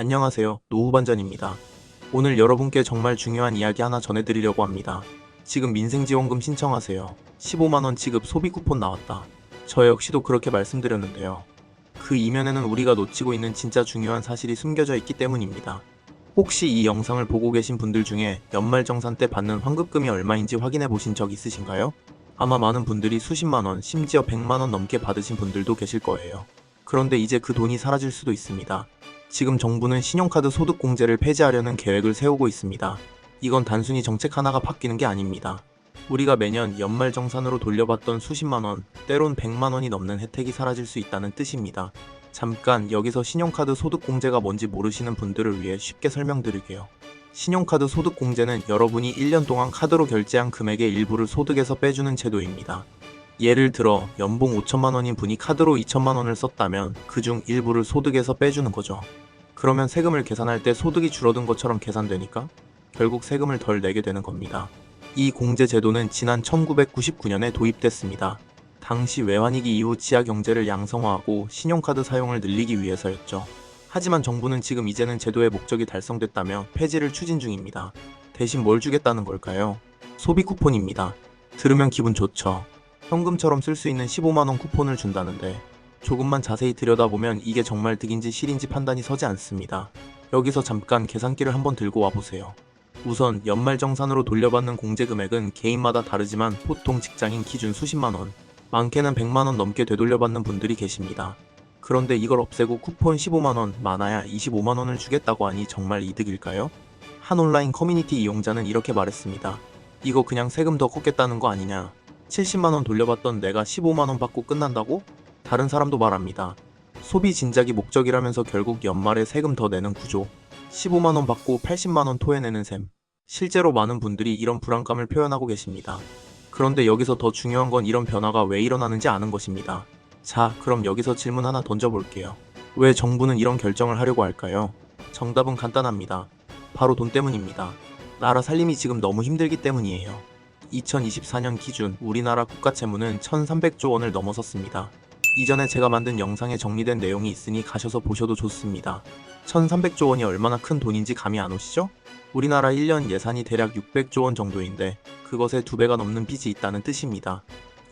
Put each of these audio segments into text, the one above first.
안녕하세요. 노후반전입니다. 오늘 여러분께 정말 중요한 이야기 하나 전해드리려고 합니다. 지금 민생지원금 신청하세요. 15만원 지급 소비 쿠폰 나왔다. 저 역시도 그렇게 말씀드렸는데요. 그 이면에는 우리가 놓치고 있는 진짜 중요한 사실이 숨겨져 있기 때문입니다. 혹시 이 영상을 보고 계신 분들 중에 연말정산 때 받는 환급금이 얼마인지 확인해 보신 적 있으신가요? 아마 많은 분들이 수십만원, 심지어 100만원 넘게 받으신 분들도 계실 거예요. 그런데 이제 그 돈이 사라질 수도 있습니다. 지금 정부는 신용카드 소득공제를 폐지하려는 계획을 세우고 있습니다. 이건 단순히 정책 하나가 바뀌는 게 아닙니다. 우리가 매년 연말정산으로 돌려받던 수십만원, 때론 100만원이 넘는 혜택이 사라질 수 있다는 뜻입니다. 잠깐 여기서 신용카드 소득공제가 뭔지 모르시는 분들을 위해 쉽게 설명드릴게요. 신용카드 소득공제는 여러분이 1년 동안 카드로 결제한 금액의 일부를 소득에서 빼주는 제도입니다. 예를 들어 연봉 5천만원인 분이 카드로 2천만원을 썼다면 그중 일부를 소득에서 빼주는 거죠. 그러면 세금을 계산할 때 소득이 줄어든 것처럼 계산되니까 결국 세금을 덜 내게 되는 겁니다. 이 공제 제도는 지난 1999년에 도입됐습니다. 당시 외환위기 이후 지하 경제를 양성화하고 신용카드 사용을 늘리기 위해서였죠. 하지만 정부는 지금 이제는 제도의 목적이 달성됐다며 폐지를 추진 중입니다. 대신 뭘 주겠다는 걸까요? 소비 쿠폰입니다. 들으면 기분 좋죠. 현금처럼 쓸 수 있는 15만원 쿠폰을 준다는데 조금만 자세히 들여다보면 이게 정말 득인지 실인지 판단이 서지 않습니다. 여기서 잠깐 계산기를 한번 들고 와보세요. 우선 연말정산으로 돌려받는 공제 금액은 개인마다 다르지만 보통 직장인 기준 수십만원, 많게는 100만원 넘게 되돌려받는 분들이 계십니다. 그런데 이걸 없애고 쿠폰 15만원, 많아야 25만원을 주겠다고 하니 정말 이득일까요? 한 온라인 커뮤니티 이용자는 이렇게 말했습니다. 이거 그냥 세금 더 걷겠다는 거 아니냐? 70만원 돌려받던 내가 15만원 받고 끝난다고? 다른 사람도 말합니다. 소비 진작이 목적이라면서 결국 연말에 세금 더 내는 구조. 15만원 받고 80만원 토해내는 셈. 실제로 많은 분들이 이런 불안감을 표현하고 계십니다. 그런데 여기서 더 중요한 건 이런 변화가 왜 일어나는지 아는 것입니다. 자, 그럼 여기서 질문 하나 던져볼게요. 왜 정부는 이런 결정을 하려고 할까요? 정답은 간단합니다. 바로 돈 때문입니다. 나라 살림이 지금 너무 힘들기 때문이에요. 2024년 기준 우리나라 국가채무는 1,300조 원을 넘어섰습니다. 이전에 제가 만든 영상에 정리된 내용이 있으니 가셔서 보셔도 좋습니다. 1,300조 원이 얼마나 큰 돈인지 감이 안 오시죠? 우리나라 1년 예산이 대략 600조 원 정도인데 그것의 2배가 넘는 빚이 있다는 뜻입니다.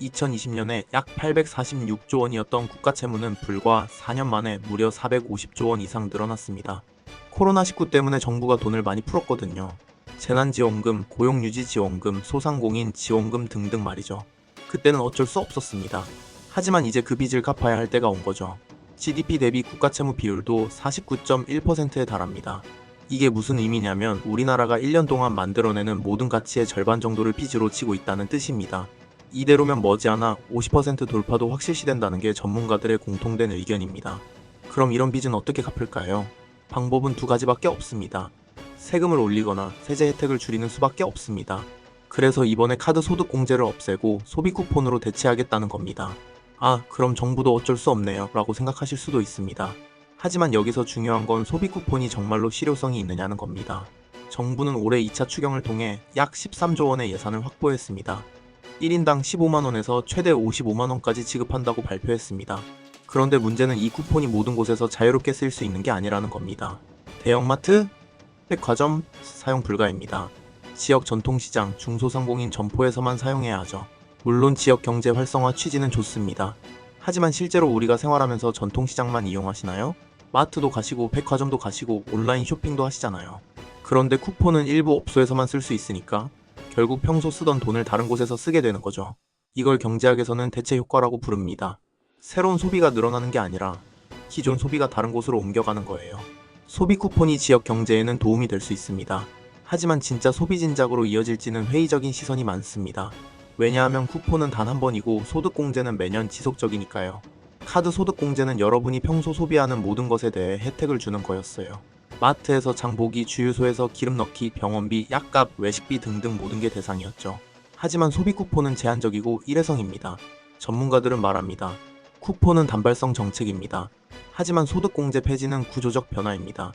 2020년에 약 846조 원이었던 국가채무는 불과 4년 만에 무려 450조 원 이상 늘어났습니다. 코로나19 때문에 정부가 돈을 많이 풀었거든요. 재난지원금, 고용유지지원금, 소상공인 지원금 등등 말이죠. 그때는 어쩔 수 없었습니다. 하지만 이제 그 빚을 갚아야 할 때가 온 거죠. GDP 대비 국가채무 비율도 49.1%에 달합니다. 이게 무슨 의미냐면 우리나라가 1년 동안 만들어내는 모든 가치의 절반 정도를 빚으로 지고 있다는 뜻입니다. 이대로면 머지않아 50% 돌파도 확실시된다는 게 전문가들의 공통된 의견입니다. 그럼 이런 빚은 어떻게 갚을까요? 방법은 두 가지밖에 없습니다. 세금을 올리거나 세제 혜택을 줄이는 수밖에 없습니다. 그래서 이번에 카드 소득 공제를 없애고 소비 쿠폰으로 대체하겠다는 겁니다. 아, 그럼 정부도 어쩔 수 없네요 라고 생각하실 수도 있습니다. 하지만 여기서 중요한 건 소비 쿠폰이 정말로 실효성이 있느냐는 겁니다. 정부는 올해 2차 추경을 통해 약 13조 원의 예산을 확보했습니다. 1인당 15만원에서 최대 55만원까지 지급한다고 발표했습니다. 그런데 문제는 이 쿠폰이 모든 곳에서 자유롭게 쓸 수 있는 게 아니라는 겁니다. 대형마트, 백화점 사용 불가입니다. 지역 전통시장, 중소상공인 점포에서만 사용해야 하죠. 물론 지역 경제 활성화 취지는 좋습니다. 하지만 실제로 우리가 생활하면서 전통시장만 이용하시나요? 마트도 가시고 백화점도 가시고 온라인 쇼핑도 하시잖아요. 그런데 쿠폰은 일부 업소에서만 쓸 수 있으니까 결국 평소 쓰던 돈을 다른 곳에서 쓰게 되는 거죠. 이걸 경제학에서는 대체 효과라고 부릅니다. 새로운 소비가 늘어나는 게 아니라 기존 소비가 다른 곳으로 옮겨가는 거예요. 소비 쿠폰이 지역 경제에는 도움이 될 수 있습니다. 하지만 진짜 소비 진작으로 이어질지는 회의적인 시선이 많습니다. 왜냐하면 쿠폰은 단 한 번이고 소득공제는 매년 지속적이니까요. 카드 소득공제는 여러분이 평소 소비하는 모든 것에 대해 혜택을 주는 거였어요. 마트에서 장 보기, 주유소에서 기름 넣기, 병원비, 약값, 외식비 등등 모든 게 대상이었죠. 하지만 소비 쿠폰은 제한적이고 일회성입니다. 전문가들은 말합니다. 쿠폰은 단발성 정책입니다. 하지만 소득공제 폐지는 구조적 변화입니다.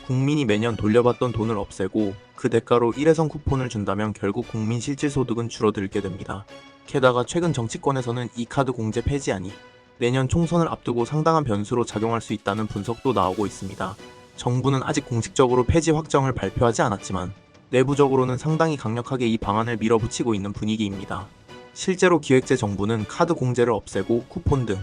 국민이 매년 돌려받던 돈을 없애고 그 대가로 일회성 쿠폰을 준다면 결국 국민 실질소득은 줄어들게 됩니다. 게다가 최근 정치권에서는 이 카드 공제 폐지안이 내년 총선을 앞두고 상당한 변수로 작용할 수 있다는 분석도 나오고 있습니다. 정부는 아직 공식적으로 폐지 확정을 발표하지 않았지만 내부적으로는 상당히 강력하게 이 방안을 밀어붙이고 있는 분위기입니다. 실제로 기획재 정부는 카드 공제를 없애고 쿠폰 등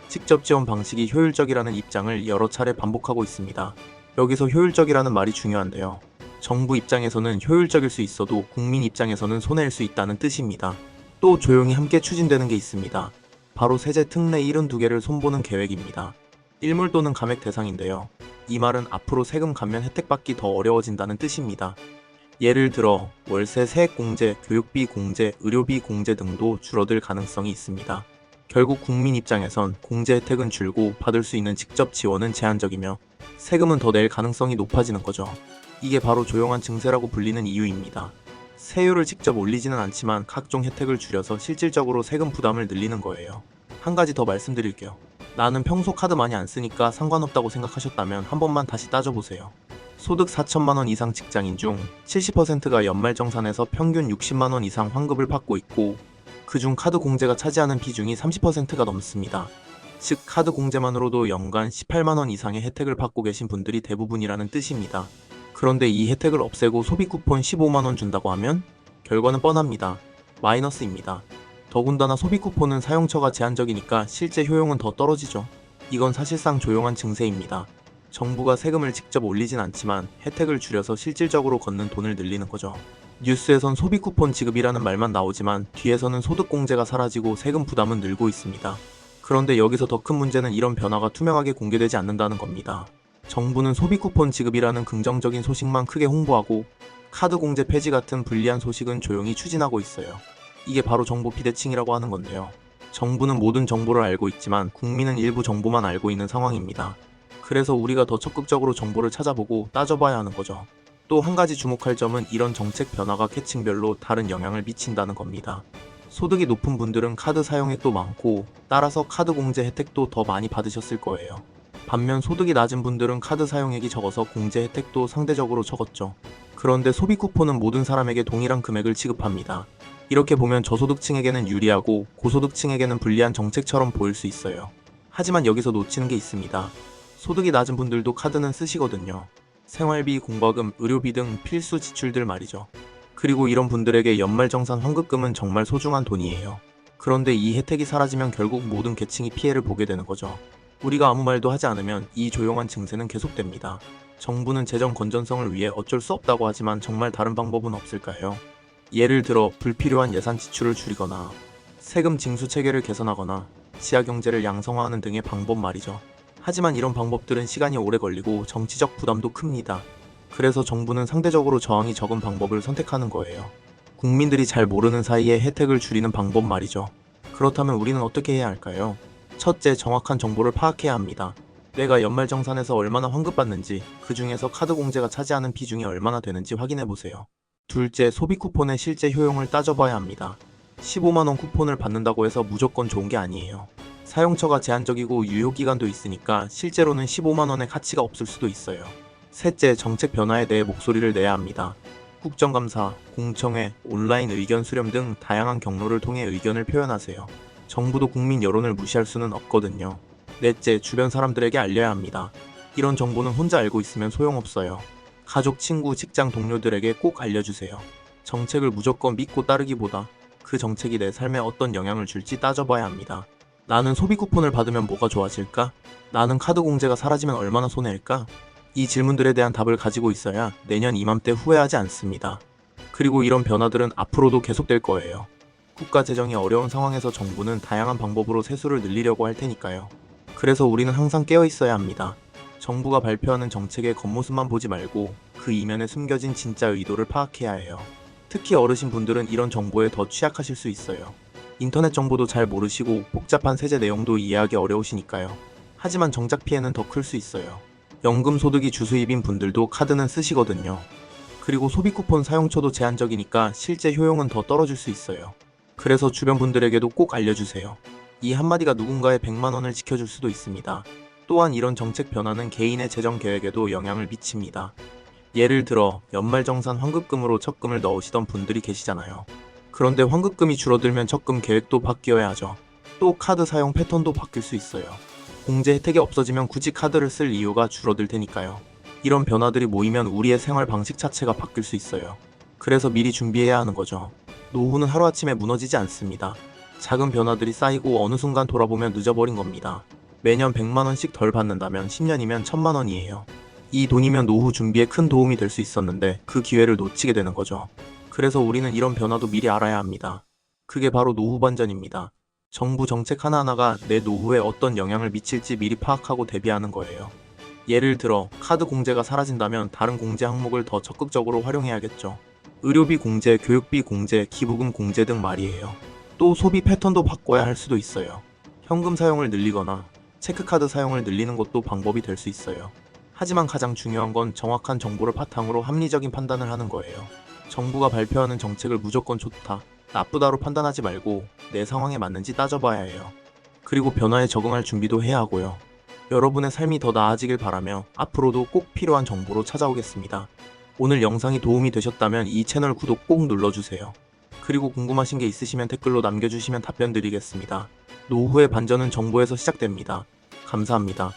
직접 지원 방식이 효율적이라는 입장을 여러 차례 반복하고 있습니다. 여기서 효율적이라는 말이 중요한데요. 정부 입장에서는 효율적일 수 있어도 국민 입장에서는 손해일 수 있다는 뜻입니다. 또 조용히 함께 추진되는 게 있습니다. 바로 세제 특례 72개를 손보는 계획입니다. 일몰 또는 감액 대상인데요. 이 말은 앞으로 세금 감면 혜택 받기 더 어려워진다는 뜻입니다. 예를 들어 월세 세액 공제, 교육비 공제, 의료비 공제 등도 줄어들 가능성이 있습니다. 결국 국민 입장에선 공제 혜택은 줄고 받을 수 있는 직접 지원은 제한적이며 세금은 더 낼 가능성이 높아지는 거죠. 이게 바로 조용한 증세라고 불리는 이유입니다. 세율을 직접 올리지는 않지만 각종 혜택을 줄여서 실질적으로 세금 부담을 늘리는 거예요. 한 가지 더 말씀드릴게요. 나는 평소 카드 많이 안 쓰니까 상관없다고 생각하셨다면 한 번만 다시 따져보세요. 소득 4천만원 이상 직장인 중 70%가 연말정산에서 평균 60만원 이상 환급을 받고 있고 그중 카드 공제가 차지하는 비중이 30%가 넘습니다. 즉 카드 공제만으로도 연간 18만원 이상의 혜택을 받고 계신 분들이 대부분이라는 뜻입니다. 그런데 이 혜택을 없애고 소비 쿠폰 15만원 준다고 하면 결과는 뻔합니다. 마이너스입니다. 더군다나 소비 쿠폰은 사용처가 제한적이니까 실제 효용은 더 떨어지죠. 이건 사실상 조용한 증세입니다. 정부가 세금을 직접 올리진 않지만 혜택을 줄여서 실질적으로 걷는 돈을 늘리는 거죠. 뉴스에선 소비 쿠폰 지급이라는 말만 나오지만 뒤에서는 소득 공제가 사라지고 세금 부담은 늘고 있습니다. 그런데 여기서 더 큰 문제는 이런 변화가 투명하게 공개되지 않는다는 겁니다. 정부는 소비 쿠폰 지급이라는 긍정적인 소식만 크게 홍보하고 카드 공제 폐지 같은 불리한 소식은 조용히 추진하고 있어요. 이게 바로 정보 비대칭이라고 하는 건데요. 정부는 모든 정보를 알고 있지만 국민은 일부 정보만 알고 있는 상황입니다. 그래서 우리가 더 적극적으로 정보를 찾아보고 따져봐야 하는 거죠. 또 한 가지 주목할 점은 이런 정책 변화가 계층별로 다른 영향을 미친다는 겁니다. 소득이 높은 분들은 카드 사용액도 많고 따라서 카드 공제 혜택도 더 많이 받으셨을 거예요. 반면 소득이 낮은 분들은 카드 사용액이 적어서 공제 혜택도 상대적으로 적었죠. 그런데 소비 쿠폰은 모든 사람에게 동일한 금액을 지급합니다. 이렇게 보면 저소득층에게는 유리하고 고소득층에게는 불리한 정책처럼 보일 수 있어요. 하지만 여기서 놓치는 게 있습니다. 소득이 낮은 분들도 카드는 쓰시거든요. 생활비, 공과금, 의료비 등 필수 지출들 말이죠. 그리고 이런 분들에게 연말정산 환급금은 정말 소중한 돈이에요. 그런데 이 혜택이 사라지면 결국 모든 계층이 피해를 보게 되는 거죠. 우리가 아무 말도 하지 않으면 이 조용한 증세는 계속됩니다. 정부는 재정 건전성을 위해 어쩔 수 없다고 하지만 정말 다른 방법은 없을까요? 예를 들어 불필요한 예산 지출을 줄이거나 세금 징수 체계를 개선하거나 지하 경제를 양성화하는 등의 방법 말이죠. 하지만 이런 방법들은 시간이 오래 걸리고 정치적 부담도 큽니다. 그래서 정부는 상대적으로 저항이 적은 방법을 선택하는 거예요. 국민들이 잘 모르는 사이에 혜택을 줄이는 방법 말이죠. 그렇다면 우리는 어떻게 해야 할까요? 첫째, 정확한 정보를 파악해야 합니다. 내가 연말정산에서 얼마나 환급받는지, 그 중에서 카드 공제가 차지하는 비중이 얼마나 되는지 확인해보세요. 둘째, 소비 쿠폰의 실제 효용을 따져봐야 합니다. 15만원 쿠폰을 받는다고 해서 무조건 좋은 게 아니에요. 사용처가 제한적이고 유효기간도 있으니까 실제로는 15만원의 가치가 없을 수도 있어요. 셋째, 정책 변화에 대해 목소리를 내야 합니다. 국정감사, 공청회, 온라인 의견 수렴 등 다양한 경로를 통해 의견을 표현하세요. 정부도 국민 여론을 무시할 수는 없거든요. 넷째, 주변 사람들에게 알려야 합니다. 이런 정보는 혼자 알고 있으면 소용없어요. 가족, 친구, 직장 동료들에게 꼭 알려주세요. 정책을 무조건 믿고 따르기보다 그 정책이 내 삶에 어떤 영향을 줄지 따져봐야 합니다. 나는 소비 쿠폰을 받으면 뭐가 좋아질까? 나는 카드 공제가 사라지면 얼마나 손해일까? 이 질문들에 대한 답을 가지고 있어야 내년 이맘때 후회하지 않습니다. 그리고 이런 변화들은 앞으로도 계속될 거예요. 국가 재정이 어려운 상황에서 정부는 다양한 방법으로 세수를 늘리려고 할 테니까요. 그래서 우리는 항상 깨어 있어야 합니다. 정부가 발표하는 정책의 겉모습만 보지 말고 그 이면에 숨겨진 진짜 의도를 파악해야 해요. 특히 어르신분들은 이런 정보에 더 취약하실 수 있어요. 인터넷 정보도 잘 모르시고 복잡한 세제 내용도 이해하기 어려우시니까요. 하지만 정작 피해는 더 클 수 있어요. 연금 소득이 주수입인 분들도 카드는 쓰시거든요. 그리고 소비 쿠폰 사용처도 제한적이니까 실제 효용은 더 떨어질 수 있어요. 그래서 주변 분들에게도 꼭 알려주세요. 이 한마디가 누군가의 100만원을 지켜줄 수도 있습니다. 또한 이런 정책 변화는 개인의 재정 계획에도 영향을 미칩니다. 예를 들어 연말정산 환급금으로 적금을 넣으시던 분들이 계시잖아요. 그런데 환급금이 줄어들면 적금 계획도 바뀌어야 하죠. 또 카드 사용 패턴도 바뀔 수 있어요. 공제 혜택이 없어지면 굳이 카드를 쓸 이유가 줄어들 테니까요. 이런 변화들이 모이면 우리의 생활 방식 자체가 바뀔 수 있어요. 그래서 미리 준비해야 하는 거죠. 노후는 하루아침에 무너지지 않습니다. 작은 변화들이 쌓이고 어느 순간 돌아보면 늦어버린 겁니다. 매년 100만 원씩 덜 받는다면 10년이면 1000만 원이에요. 이 돈이면 노후 준비에 큰 도움이 될 수 있었는데 그 기회를 놓치게 되는 거죠. 그래서 우리는 이런 변화도 미리 알아야 합니다. 그게 바로 노후 반전입니다. 정부 정책 하나하나가 내 노후에 어떤 영향을 미칠지 미리 파악하고 대비하는 거예요. 예를 들어 카드 공제가 사라진다면 다른 공제 항목을 더 적극적으로 활용해야겠죠. 의료비 공제, 교육비 공제, 기부금 공제 등 말이에요. 또 소비 패턴도 바꿔야 할 수도 있어요. 현금 사용을 늘리거나 체크카드 사용을 늘리는 것도 방법이 될 수 있어요. 하지만 가장 중요한 건 정확한 정보를 바탕으로 합리적인 판단을 하는 거예요. 정부가 발표하는 정책을 무조건 좋다, 나쁘다로 판단하지 말고 내 상황에 맞는지 따져봐야 해요. 그리고 변화에 적응할 준비도 해야 하고요. 여러분의 삶이 더 나아지길 바라며 앞으로도 꼭 필요한 정보로 찾아오겠습니다. 오늘 영상이 도움이 되셨다면 이 채널 구독 꼭 눌러주세요. 그리고 궁금하신 게 있으시면 댓글로 남겨주시면 답변 드리겠습니다. 노후의 반전은 정보에서 시작됩니다. 감사합니다.